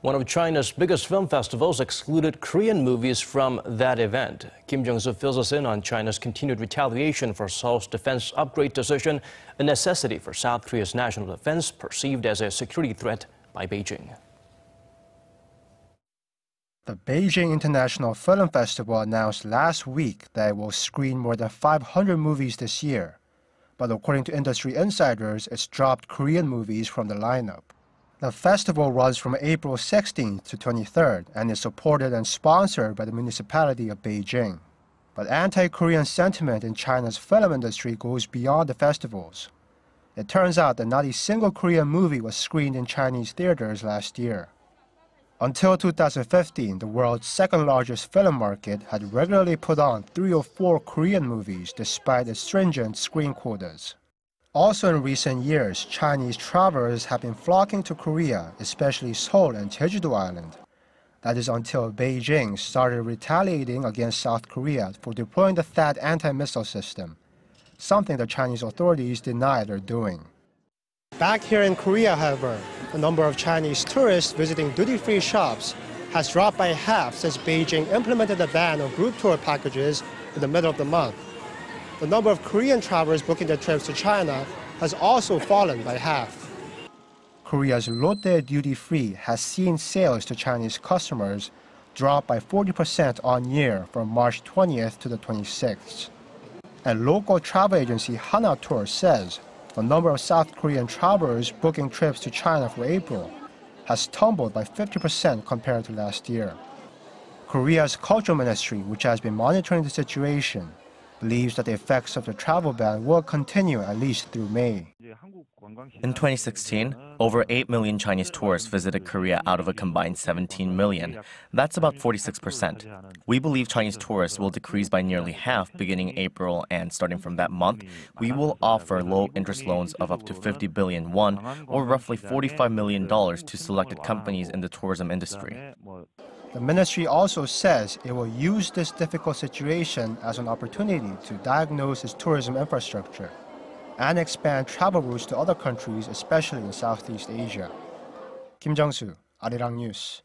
One of China's biggest film festivals excluded Korean movies from that event. Jung-soo fills us in on China's continued retaliation for Seoul's defense upgrade decision, a necessity for South Korea's national defense perceived as a security threat by Beijing. The Beijing International Film Festival announced last week that it will screen more than 500 movies this year. But according to industry insiders, it's dropped Korean movies from the lineup. The festival runs from April 16th to 23rd and is supported and sponsored by the municipality of Beijing. But anti-Korean sentiment in China's film industry goes beyond the festivals. It turns out that not a single Korean movie was screened in Chinese theaters last year. Until 2015, the world's second-largest film market had regularly put on 3 or 4 Korean movies despite its stringent screen quotas. Also in recent years, Chinese travelers have been flocking to Korea, especially Seoul and Jeju-do Island. That is until Beijing started retaliating against South Korea for deploying the THAAD anti-missile system, something the Chinese authorities deny they're doing. Back here in Korea, however, the number of Chinese tourists visiting duty-free shops has dropped by half since Beijing implemented a ban on group tour packages in the middle of the month. The number of Korean travelers booking their trips to China has also fallen by half. Korea's Lotte duty-free has seen sales to Chinese customers drop by 40% on year from March 20th to the 26th. And local travel agency Hana Tour says the number of South Korean travelers booking trips to China for April has tumbled by 50% compared to last year. Korea's Culture Ministry, which has been monitoring the situation, believes that the effects of the travel ban will continue at least through May. In 2016, over 8 million Chinese tourists visited Korea out of a combined 17 million. That's about 46%. We believe Chinese tourists will decrease by nearly half beginning April, and starting from that month, we will offer low-interest loans of up to 50 billion won, or roughly $45 million to selected companies in the tourism industry. The ministry also says it will use this difficult situation as an opportunity to diagnose its tourism infrastructure and expand travel routes to other countries, especially in Southeast Asia. Jung-soo, Arirang News.